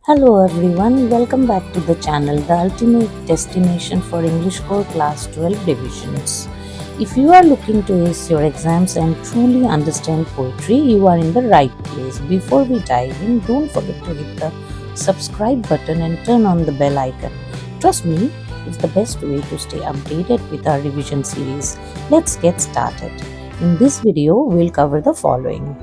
Hello everyone, welcome back to the channel, the ultimate destination for English Core Class 12 revisions. If you are looking to ace your exams and truly understand poetry, you are in the right place. Before we dive in, don't forget to hit the subscribe button and turn on the bell icon. Trust me, it's the best way to stay updated with our revision series. Let's get started. In this video, we'll cover the following.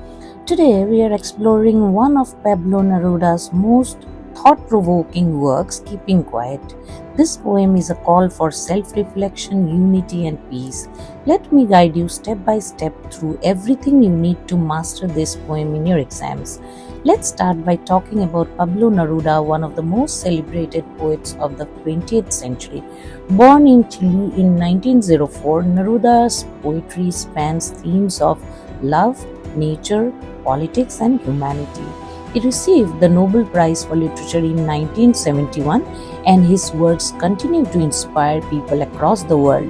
Today, we are exploring one of Pablo Neruda's most thought-provoking works, Keeping Quiet. This poem is a call for self-reflection, unity, and peace. Let me guide you step by step through everything you need to master this poem in your exams. Let's start by talking about Pablo Neruda, one of the most celebrated poets of the 20th century. Born in Chile in 1904, Neruda's poetry spans themes of love, nature, politics, and humanity. He received the Nobel Prize for Literature in 1971, and his words continue to inspire people across the world.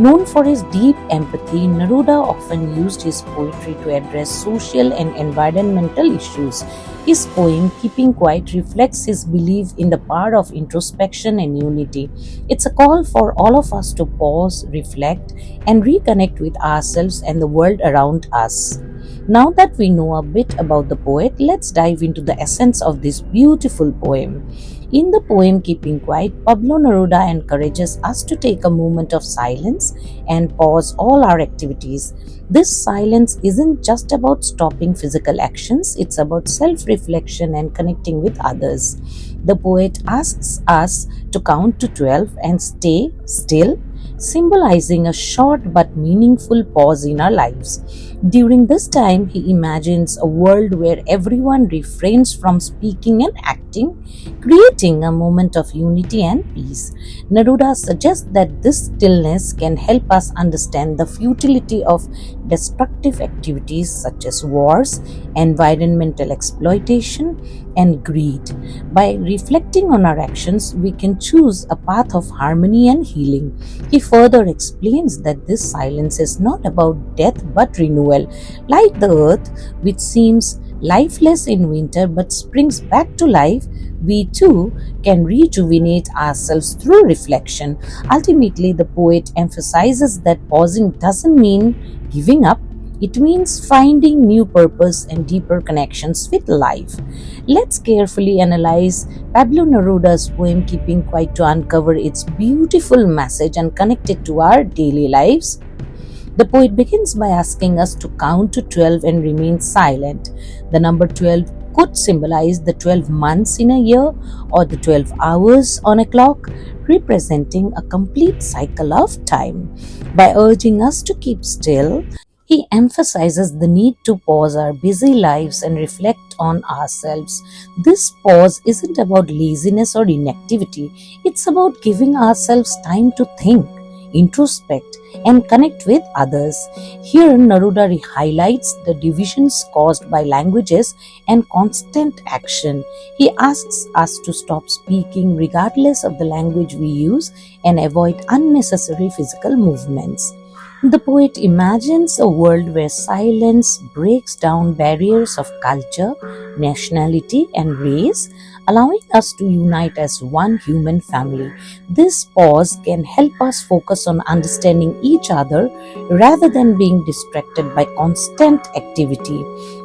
Known for his deep empathy, Neruda often used his poetry to address social and environmental issues. His poem, Keeping Quiet, reflects his belief in the power of introspection and unity. It's a call for all of us to pause, reflect, and reconnect with ourselves and the world around us. Now that we know a bit about the poet, let's dive into the essence of this beautiful poem. In the poem Keeping Quiet, Pablo Neruda encourages us to take a moment of silence and pause all our activities. This silence isn't just about stopping physical actions, it's about self-reflection and connecting with others. The poet asks us to count to 12 and stay still, symbolizing a short but meaningful pause in our lives. During this time, he imagines a world where everyone refrains from speaking and acting, creating a moment of unity and peace. Neruda suggests that this stillness can help us understand the futility of destructive activities such as wars, environmental exploitation, and greed. By reflecting on our actions, we can choose a path of harmony and healing. He further explains that this silence is not about death but renewal. Like the earth, which seems lifeless in winter but springs back to life, we too can rejuvenate ourselves through reflection. Ultimately, the poet emphasizes that pausing doesn't mean giving up. It means finding new purpose and deeper connections with life. Let's carefully analyze Pablo Neruda's poem Keeping Quiet to uncover its beautiful message and connect it to our daily lives. The poet begins by asking us to count to 12 and remain silent. The number 12 could symbolize the 12 months in a year or the 12 hours on a clock, representing a complete cycle of time. By urging us to keep still, he emphasizes the need to pause our busy lives and reflect on ourselves. This pause isn't about laziness or inactivity, it's about giving ourselves time to think, introspect, and connect with others. Here, Neruda highlights the divisions caused by languages and constant action. He asks us to stop speaking regardless of the language we use and avoid unnecessary physical movements. The poet imagines a world where silence breaks down barriers of culture, nationality, and race, allowing us to unite as one human family. This pause can help us focus on understanding each other rather than being distracted by constant activity.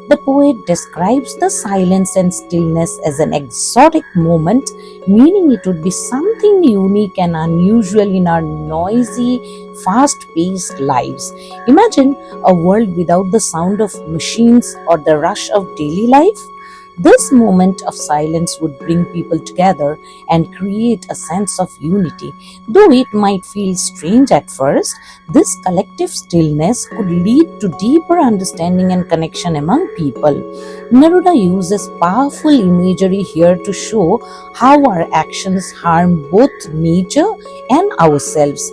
The poet describes the silence and stillness as an exotic moment, meaning it would be something unique and unusual in our noisy, fast-paced lives. Imagine a world without the sound of machines or the rush of daily life. This moment of silence would bring people together and create a sense of unity. Though it might feel strange at first, this collective stillness could lead to deeper understanding and connection among people. Neruda uses powerful imagery here to show how our actions harm both nature and ourselves.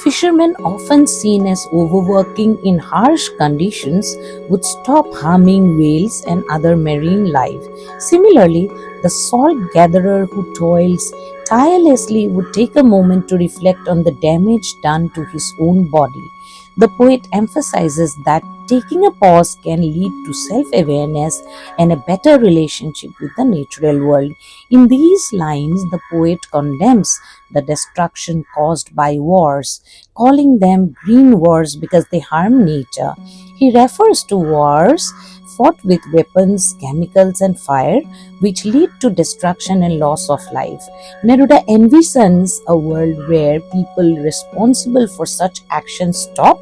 Fishermen, often seen as overworking in harsh conditions, would stop harming whales and other marine life. Similarly, the salt gatherer who toils tirelessly would take a moment to reflect on the damage done to his own body. The poet emphasizes that taking a pause can lead to self-awareness and a better relationship with the natural world. In these lines, the poet condemns the destruction caused by wars, calling them green wars because they harm nature. He refers to wars fought with weapons, chemicals, and fire, which lead to destruction and loss of life. Neruda envisions a world where people responsible for such actions stop,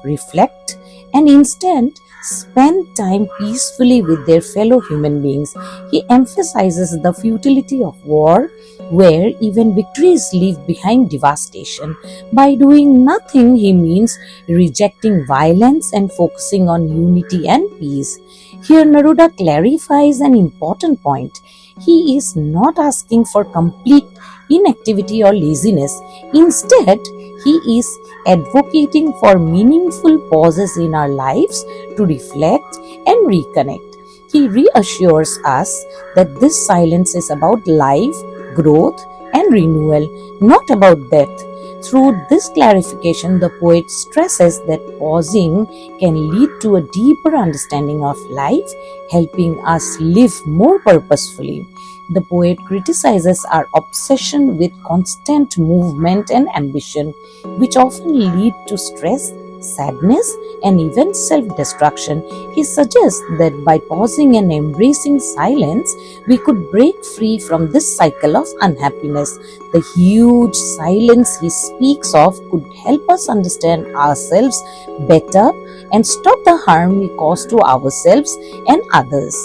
reflect, and instead spend time peacefully with their fellow human beings. He emphasizes the futility of war, where even victories leave behind devastation. By doing nothing, he means rejecting violence and focusing on unity and peace. Here, Neruda clarifies an important point. He is not asking for complete inactivity or laziness. Instead, he is advocating for meaningful pauses in our lives to reflect and reconnect. He reassures us that this silence is about life, growth, and renewal, not about death. Through this clarification, the poet stresses that pausing can lead to a deeper understanding of life, helping us live more purposefully. The poet criticizes our obsession with constant movement and ambition, which often lead to stress, sadness, and even self-destruction. He suggests that by pausing and embracing silence, we could break free from this cycle of unhappiness. The huge silence he speaks of could help us understand ourselves better and stop the harm we cause to ourselves and others,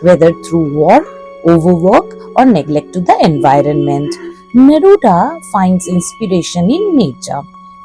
whether through war, overwork, or neglect to the environment. Neruda finds inspiration in nature,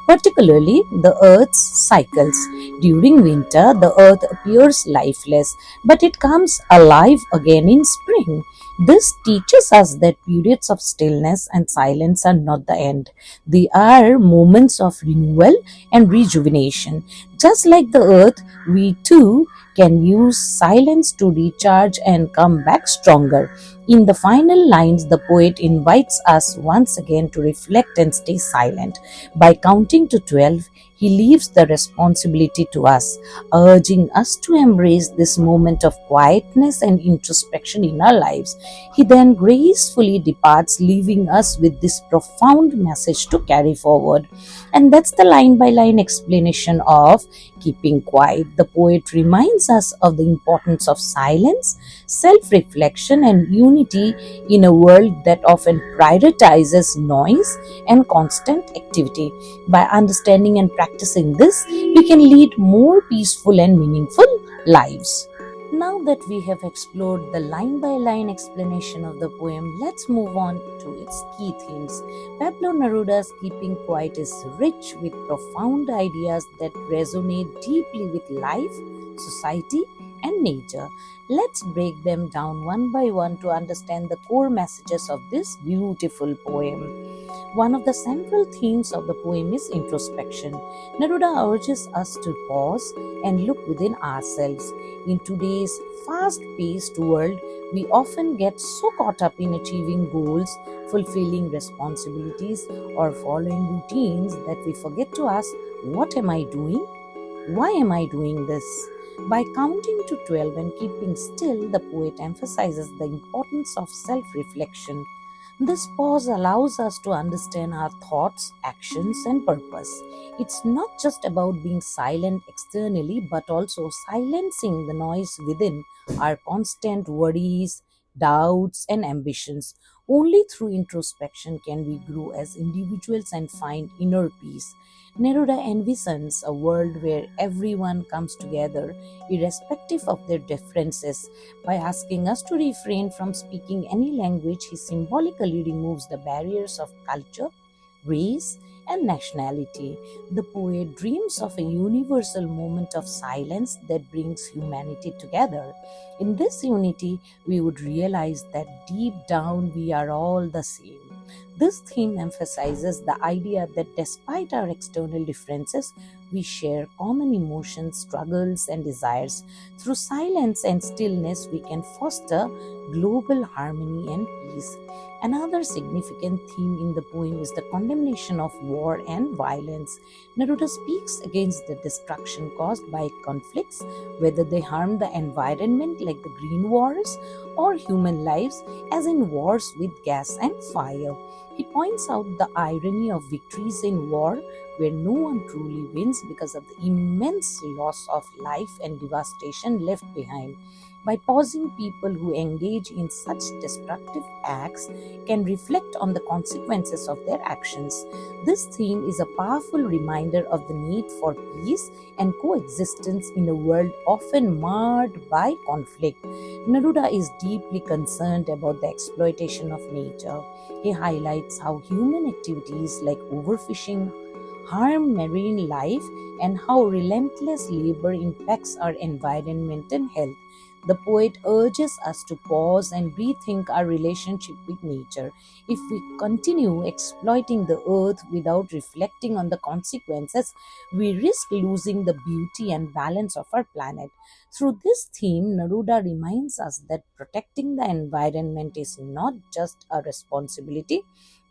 particularly the earth's cycles. During winter, the earth appears lifeless, but it comes alive again in spring. This teaches us that periods of stillness and silence are not the end. They are moments of renewal and rejuvenation. Just like the earth, we too can use silence to recharge and come back stronger. In the final lines, the poet invites us once again to reflect and stay silent. By counting to 12, he leaves the responsibility to us, urging us to embrace this moment of quietness and introspection in our lives. He then gracefully departs, leaving us with this profound message to carry forward. And that's the line by line explanation of keeping quiet. The poet reminds us of the importance of silence, self reflection, and unity in a world that often prioritizes noise and constant activity. By understanding and practicing this, we can lead more peaceful and meaningful lives. Now that we have explored the line by line explanation of the poem, let's move on to its key themes. Pablo Neruda's Keeping Quiet is rich with profound ideas that resonate deeply with life, society, and nature. Let's break them down one by one to understand the core messages of this beautiful poem. One of the central themes of the poem is introspection. Neruda urges us to pause and look within ourselves. In today's fast-paced world, we often get so caught up in achieving goals, fulfilling responsibilities, or following routines that we forget to ask, what am I doing? Why am I doing this? By counting to 12 and keeping still, the poet emphasizes the importance of self-reflection. This pause allows us to understand our thoughts, actions, and purpose. It's not just about being silent externally, but also silencing the noise within, our constant worries, doubts, and ambitions. Only through introspection can we grow as individuals and find inner peace. Neruda envisions a world where everyone comes together, irrespective of their differences. By asking us to refrain from speaking any language, he symbolically removes the barriers of culture, race, and nationality. The poet dreams of a universal moment of silence that brings humanity together. In this unity, we would realize that deep down we are all the same. This theme emphasizes the idea that despite our external differences, we share common emotions, struggles, and desires. Through silence and stillness, we can foster global harmony and peace. Another significant theme in the poem is the condemnation of war and violence. Neruda speaks against the destruction caused by conflicts, whether they harm the environment like the Green Wars or human lives, as in wars with gas and fire. He points out the irony of victories in war where no one truly wins because of the immense loss of life and devastation left behind. By pausing, people who engage in such destructive acts can reflect on the consequences of their actions. This theme is a powerful reminder of the need for peace and coexistence in a world often marred by conflict. Neruda is deeply concerned about the exploitation of nature. He highlights how human activities like overfishing harm marine life and how relentless labor impacts our environment and health. The poet urges us to pause and rethink our relationship with nature. If we continue exploiting the earth without reflecting on the consequences, we risk losing the beauty and balance of our planet. Through this theme, Neruda reminds us that protecting the environment is not just a responsibility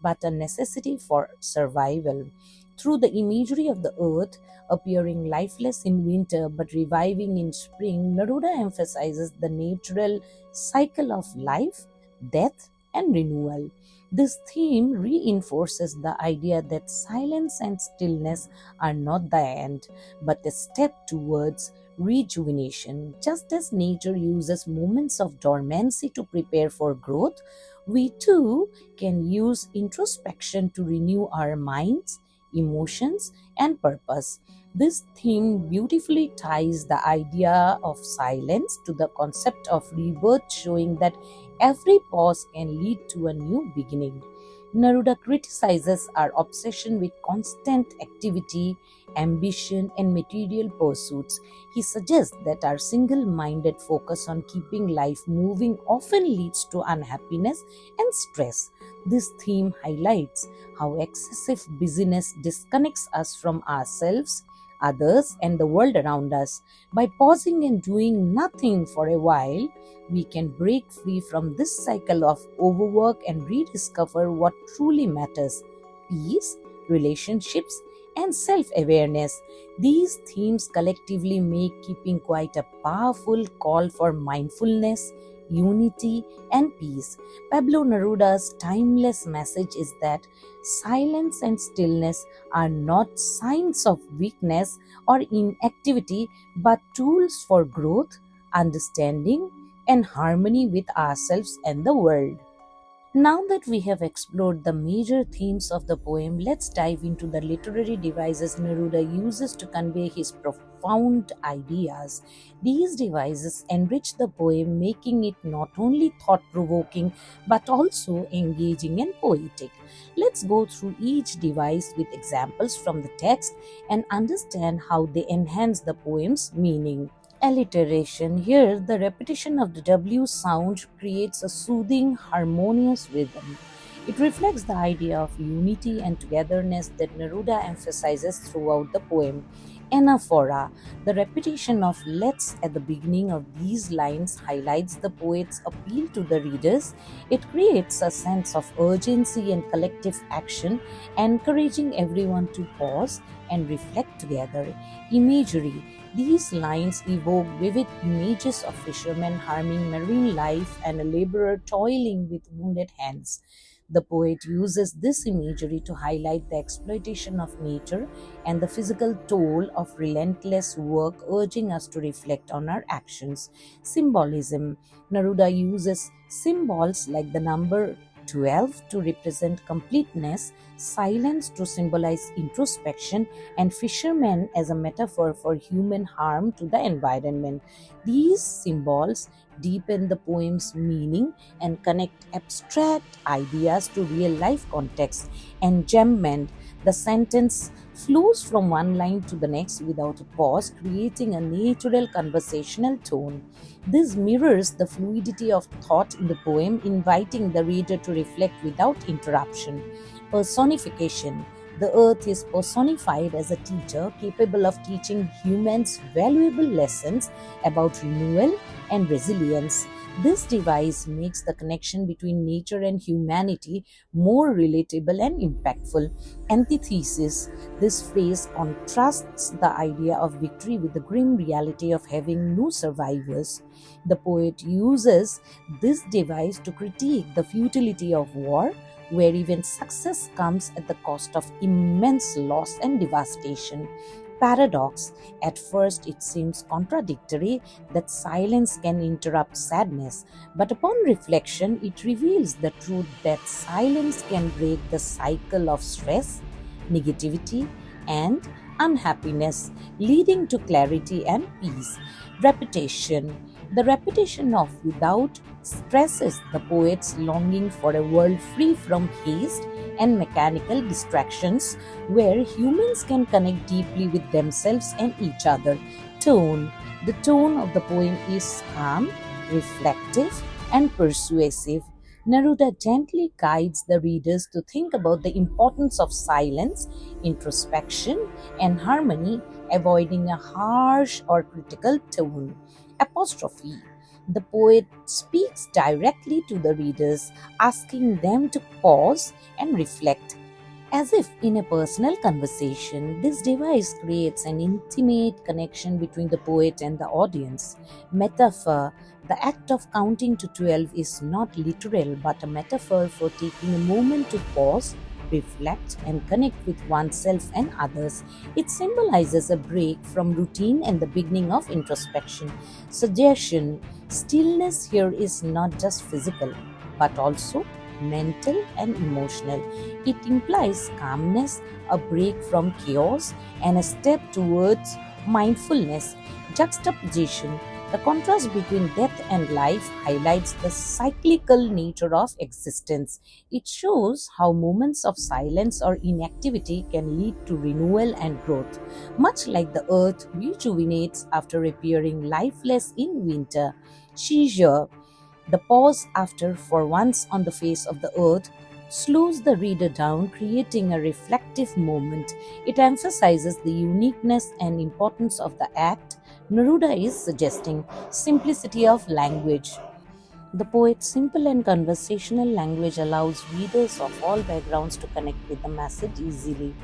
but a necessity for survival. Through the imagery of the earth appearing lifeless in winter but reviving in spring, Neruda emphasizes the natural cycle of life, death, and renewal. This theme reinforces the idea that silence and stillness are not the end, but a step towards rejuvenation. Just as nature uses moments of dormancy to prepare for growth, we too can use introspection to renew our minds, emotions, and purpose. This theme beautifully ties the idea of silence to the concept of rebirth, showing that every pause can lead to a new beginning. Neruda criticizes our obsession with constant activity, ambition, and material pursuits. He suggests that our single minded focus on keeping life moving often leads to unhappiness and stress. This theme highlights how excessive busyness disconnects us from ourselves, others, and the world around us. By pausing and doing nothing for a while, we can break free from this cycle of overwork and rediscover what truly matters: peace, relationships, and self awareness. These themes collectively make keeping quiet a powerful call for mindfulness, unity, and peace. Pablo Neruda's timeless message is that silence and stillness are not signs of weakness or inactivity but tools for growth, understanding, and harmony with ourselves and the world. Now that we have explored the major themes of the poem, let's dive into the literary devices Neruda uses to convey his profound ideas. These devices enrich the poem, making it not only thought provoking but also engaging and poetic. Let's go through each device with examples from the text and understand how they enhance the poem's meaning. Alliteration. Here, the repetition of the W sound creates a soothing, harmonious rhythm. It reflects the idea of unity and togetherness that Neruda emphasizes throughout the poem. Anaphora. The repetition of let's at the beginning of these lines highlights the poet's appeal to the readers. It creates a sense of urgency and collective action, encouraging everyone to pause and reflect together. Imagery. These lines evoke vivid images of fishermen harming marine life and a laborer toiling with wounded hands. The poet uses this imagery to highlight the exploitation of nature and the physical toll of relentless work, urging us to reflect on our actions. Symbolism. Neruda uses symbols like the number 12 to represent completeness, silence to symbolize introspection, and fishermen as a metaphor for human harm to the environment. These symbols deepen the poem's meaning and connect abstract ideas to real life context. Enjambment. The sentence flows from one line to the next without a pause, creating a natural conversational tone. This mirrors the fluidity of thought in the poem, inviting the reader to reflect without interruption. Personification. The earth is personified as a teacher capable of teaching humans valuable lessons about renewal and resilience. This device makes the connection between nature and humanity more relatable and impactful. Antithesis. This phrase contrasts the idea of victory with the grim reality of having no survivors. The poet uses this device to critique the futility of war, where even success comes at the cost of immense loss and devastation. Paradox. At first, it seems contradictory that silence can interrupt sadness, but upon reflection, it reveals the truth that silence can break the cycle of stress, negativity, and unhappiness, leading to clarity and peace. Repetition. The repetition of without stresses the poet's longing for a world free from haste and mechanical distractions, where humans can connect deeply with themselves and each other. Tone. The tone of the poem is calm, reflective, and persuasive. Neruda gently guides the readers to think about the importance of silence, introspection, and harmony, avoiding a harsh or critical tone. Apostrophe. The poet speaks directly to the readers, asking them to pause and reflect. As if in a personal conversation, this device creates an intimate connection between the poet and the audience. Metaphor. The act of counting to 12 is not literal but a metaphor for taking a moment to pause, reflect, and connect with oneself and others. It symbolizes a break from routine and the beginning of introspection. Suggestion. Stillness here is not just physical but also mental and emotional. It implies calmness, a break from chaos, and a step towards mindfulness. Juxtaposition. The contrast between death and life highlights the cyclical nature of existence. It shows how moments of silence or inactivity can lead to renewal and growth. Much like the earth rejuvenates after appearing lifeless in winter. Seizure. The pause after for once on the face of the earth slows the reader down, creating a reflective moment. It emphasizes the uniqueness and importance of the act. Neruda is suggesting simplicity of language. The poet's simple and conversational language allows readers of all backgrounds to connect with the message easily.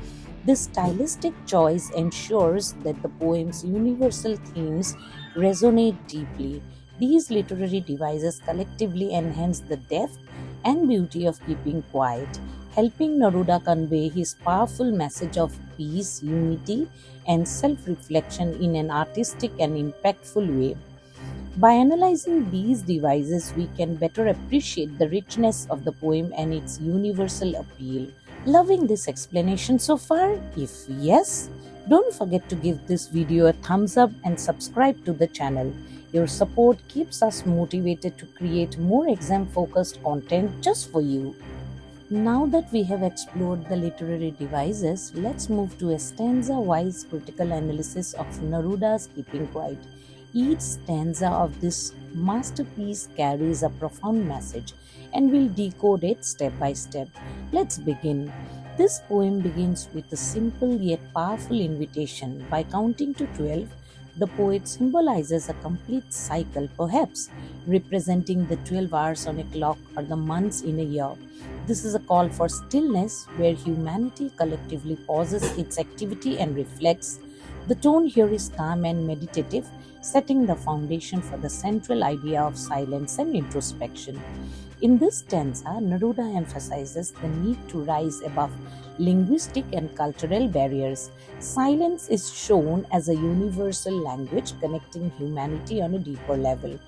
This stylistic choice ensures that the poem's universal themes resonate deeply. These literary devices collectively enhance the depth and beauty of keeping quiet, helping Neruda convey his powerful message of peace, unity, and self reflection in an artistic and impactful way. By analyzing these devices, we can better appreciate the richness of the poem and its universal appeal. Loving this explanation so far? If yes, don't forget to give this video a thumbs up and subscribe to the channel. Your support keeps us motivated to create more exam-focused content just for you. Now that we have explored the literary devices, let's move to a stanza-wise critical analysis of Neruda's Keeping Quiet. Each stanza of this masterpiece carries a profound message, and we'll decode it step by step. Let's begin. This poem begins with a simple yet powerful invitation. By counting to 12, the poet symbolizes a complete cycle, perhaps representing the 12 hours on a clock or the months in a year. This is a call for stillness where humanity collectively pauses its activity and reflects. The tone here is calm and meditative, setting the foundation for the central idea of silence and introspection. In this stanza, Neruda emphasizes the need to rise above linguistic and cultural barriers. Silence is shown as a universal language connecting humanity on a deeper level.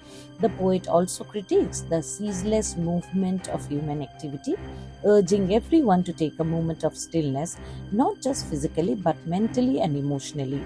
The poet also critiques the ceaseless movement of human activity, urging everyone to take a moment of stillness, not just physically but mentally and emotionally.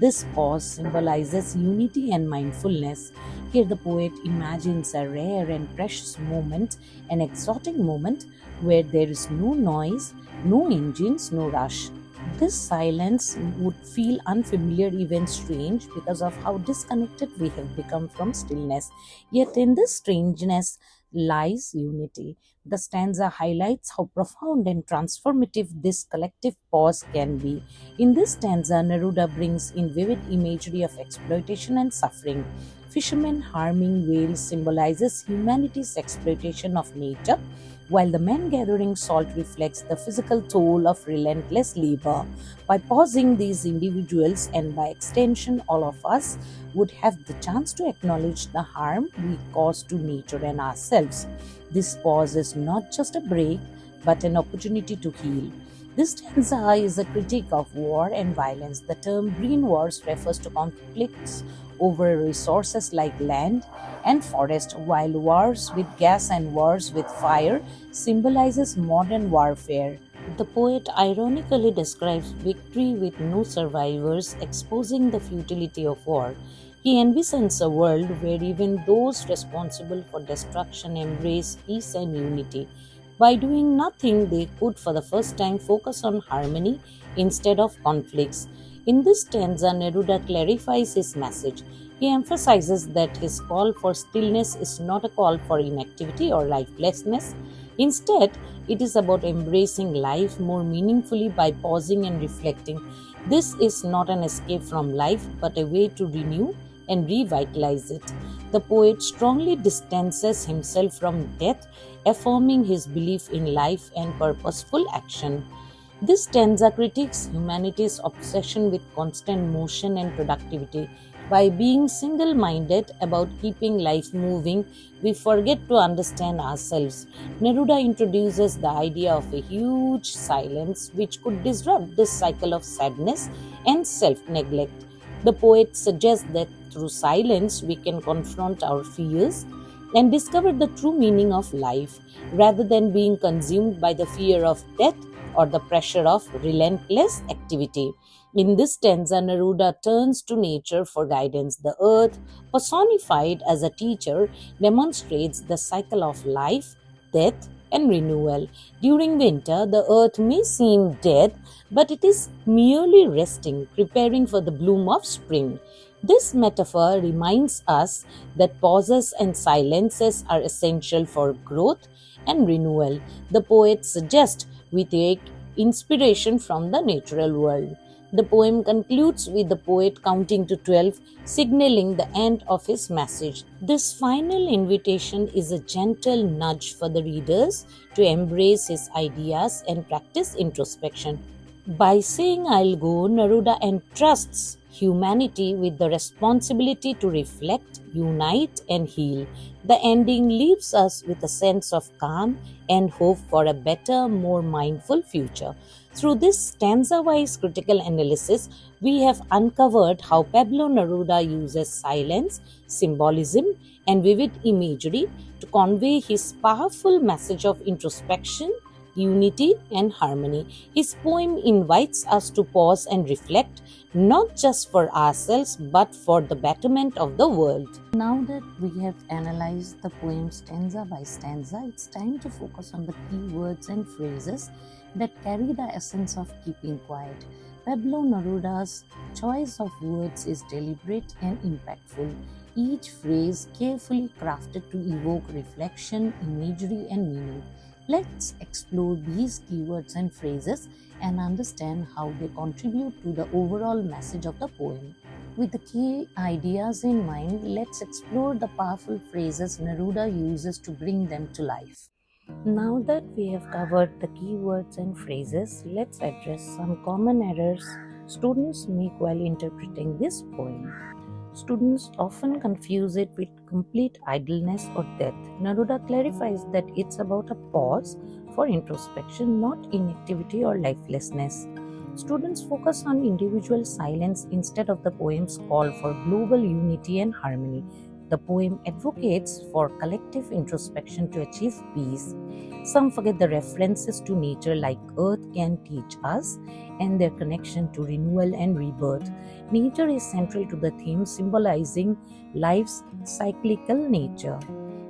This pause symbolizes unity and mindfulness. Here, the poet imagines a rare and precious moment, an exotic moment where there is no noise, no engines, no rush. This silence would feel unfamiliar, even strange, because of how disconnected we have become from stillness. Yet, in this strangeness lies unity. The stanza highlights how profound and transformative this collective pause can be. In this stanza, Neruda brings in vivid imagery of exploitation and suffering. Fishermen harming whales symbolizes humanity's exploitation of nature, while the men gathering salt reflects the physical toll of relentless labor. By pausing, these individuals, and by extension all of us, would have the chance to acknowledge the harm we cause to nature and ourselves. This pause is not just a break, but an opportunity to heal. This stanza is a critique of war and violence. The term green wars refers to conflicts over resources like land and forest, while wars with gas and wars with fire symbolizes modern warfare. The poet ironically describes victory with no survivors, exposing the futility of war. He envisions a world where even those responsible for destruction embrace peace and unity. By doing nothing, they could for the first time focus on harmony instead of conflicts. In this stanza, Neruda clarifies his message. He emphasizes that his call for stillness is not a call for inactivity or lifelessness. Instead, it is about embracing life more meaningfully by pausing and reflecting. This is not an escape from life, but a way to renew and revitalize it. The poet strongly distances himself from death, affirming his belief in life and purposeful action. This stanza critiques humanity's obsession with constant motion and productivity. By being single minded about keeping life moving, we forget to understand ourselves. Neruda introduces the idea of a huge silence which could disrupt this cycle of sadness and self neglect. The poet suggests that through silence we can confront our fears and discover the true meaning of life rather than being consumed by the fear of death or the pressure of relentless activity. In this stanza, Neruda turns to nature for guidance. The earth, personified as a teacher, demonstrates the cycle of life, death, and renewal. During winter, the earth may seem dead, but it is merely resting, preparing for the bloom of spring. This metaphor reminds us that pauses and silences are essential for growth and renewal. The poet suggests we take inspiration from the natural world. The poem concludes with the poet counting to 12, signaling the end of his message. This final invitation is a gentle nudge for the readers to embrace his ideas and practice introspection. By saying I'll go, Neruda entrusts humanity with the responsibility to reflect, unite, and heal. The ending leaves us with a sense of calm and hope for a better, more mindful future. Through this stanza-wise critical analysis, we have uncovered how Pablo Neruda uses silence, symbolism, and vivid imagery to convey his powerful message of introspection, unity, and harmony. His poem invites us to pause and reflect, not just for ourselves but for the betterment of the world. Now that we have analyzed the poem stanza by stanza, it's time to focus on the key words and phrases that carry the essence of keeping quiet. Pablo Neruda's choice of words is deliberate and impactful, each phrase carefully crafted to evoke reflection, imagery, and meaning. Let's explore these keywords and phrases and understand how they contribute to the overall message of the poem. With the key ideas in mind, let's explore the powerful phrases Neruda uses to bring them to life. Now that we have covered the keywords and phrases, let's address some common errors students make while interpreting this poem. Students often confuse it with complete idleness or death. Neruda clarifies that it's about a pause for introspection, not inactivity or lifelessness. Students focus on individual silence instead of the poem's call for global unity and harmony. The poem advocates for collective introspection to achieve peace. Some forget the references to nature like earth can teach us and their connection to renewal and rebirth. Nature is central to the theme, symbolizing life's cyclical nature.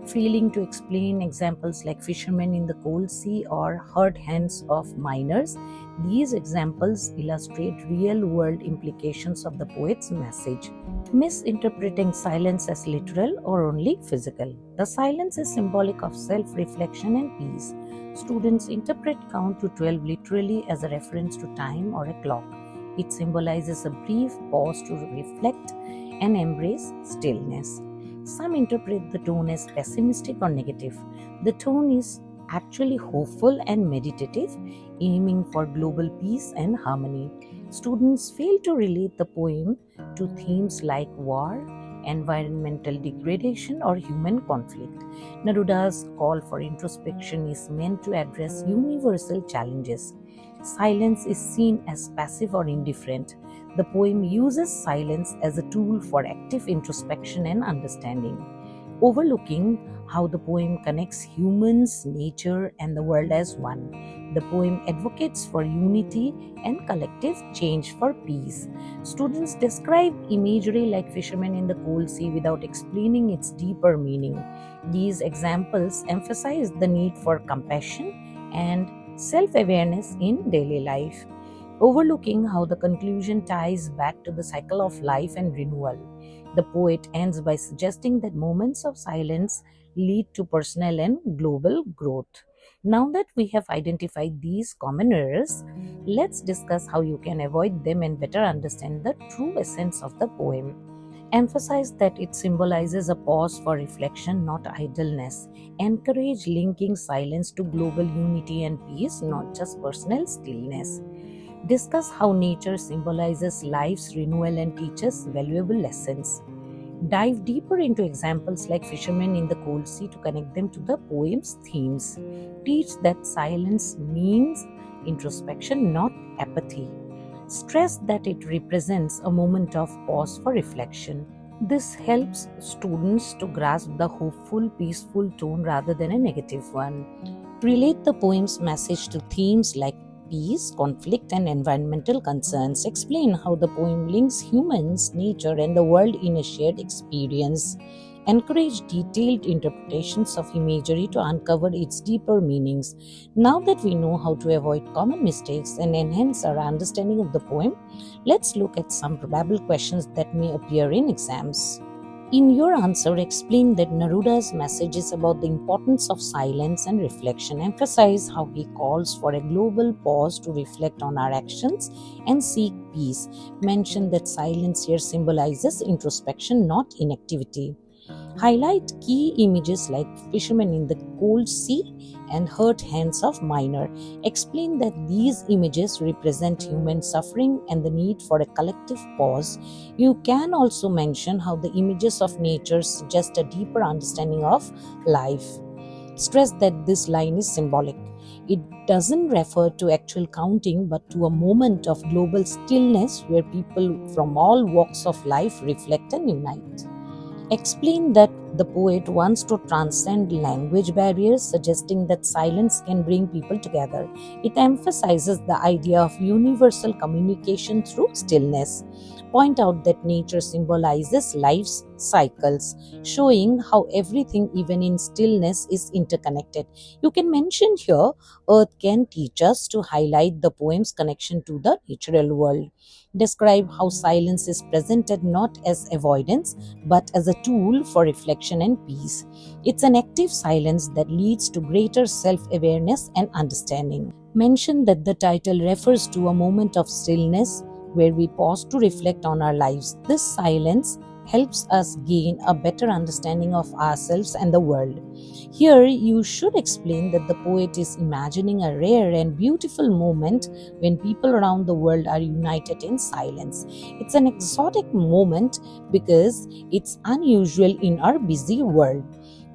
Failing to explain examples like fishermen in the cold sea or hurt hands of miners, these examples illustrate real-world implications of the poet's message. Misinterpreting silence as literal or only physical. The silence is symbolic of self-reflection and peace. Students interpret count to 12 literally as a reference to time or a clock. It symbolizes a brief pause to reflect and embrace stillness. Some interpret the tone as pessimistic or negative. The tone is actually hopeful and meditative, aiming for global peace and harmony. Students fail to relate the poem to themes like war, environmental degradation, or human conflict. Neruda's call for introspection is meant to address universal challenges. Silence is seen as passive or indifferent. The poem uses silence as a tool for active introspection and understanding, overlooking how the poem connects humans, nature, and the world as one. The poem advocates for unity and collective change for peace. Students describe imagery like fishermen in the cold sea without explaining its deeper meaning. These examples emphasize the need for compassion and self-awareness in daily life, overlooking how the conclusion ties back to the cycle of life and renewal. The poet ends by suggesting that moments of silence lead to personal and global growth. Now that we have identified these common errors, let's discuss how you can avoid them and better understand the true essence of the poem. Emphasize that it symbolizes a pause for reflection, not idleness. Encourage linking silence to global unity and peace, not just personal stillness. Discuss how nature symbolizes life's renewal and teaches valuable lessons. Dive deeper into examples like fishermen in the cold sea to connect them to the poem's themes. Teach that silence means introspection, not apathy. Stress that it represents a moment of pause for reflection. This helps students to grasp the hopeful, peaceful tone rather than a negative one. Relate the poem's message to themes like peace, conflict, and environmental concerns. Explain how the poem links humans, nature, and the world in a shared experience. Encourage detailed interpretations of imagery to uncover its deeper meanings. Now that we know how to avoid common mistakes and enhance our understanding of the poem, let's look at some probable questions that may appear in exams. In your answer, explain that Neruda's message is about the importance of silence and reflection. Emphasize how he calls for a global pause to reflect on our actions and seek peace. Mention that silence here symbolizes introspection, not inactivity. Highlight key images like fishermen in the cold sea and hurt hands of miner. Explain that these images represent human suffering and the need for a collective pause. You can also mention how the images of nature suggest a deeper understanding of life. Stress that this line is symbolic. It doesn't refer to actual counting but to a moment of global stillness where people from all walks of life reflect and unite. Explain that the poet wants to transcend language barriers, suggesting that silence can bring people together. It emphasizes the idea of universal communication through stillness. Point out that nature symbolizes life's cycles, showing how everything, even in stillness, is interconnected. You can mention here, Earth can teach us, to highlight the poem's connection to the natural world. Describe how silence is presented not as avoidance but as a tool for reflection and peace. It's an active silence that leads to greater self-awareness and understanding. Mention that the title refers to a moment of stillness where we pause to reflect on our lives. This silence helps us gain a better understanding of ourselves and the world. Here, you should explain that the poet is imagining a rare and beautiful moment when people around the world are united in silence. It's an exotic moment because it's unusual in our busy world.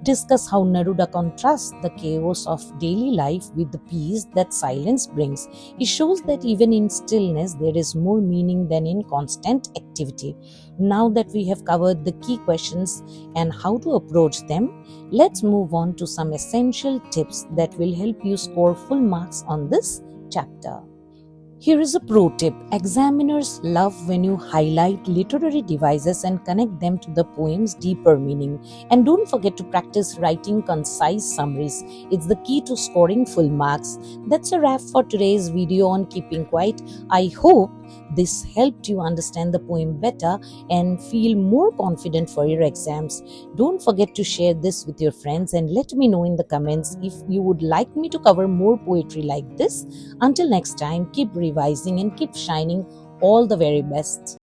discuss how Neruda contrasts the chaos of daily life with the peace that silence brings. He shows that even in stillness there is more meaning than in constant activity. Now that we have covered the key questions and how to approach them, let's move on to some essential tips that will help you score full marks on this chapter. Here is a pro tip. Examiners love when you highlight literary devices and connect them to the poem's deeper meaning. And don't forget to practice writing concise summaries. It's the key to scoring full marks. That's a wrap for today's video on keeping quiet. I hope this helped you understand the poem better and feel more confident for your exams. Don't forget to share this with your friends and let me know in the comments if you would like me to cover more poetry like this. Until next time, keep revising and keep shining. All the very best.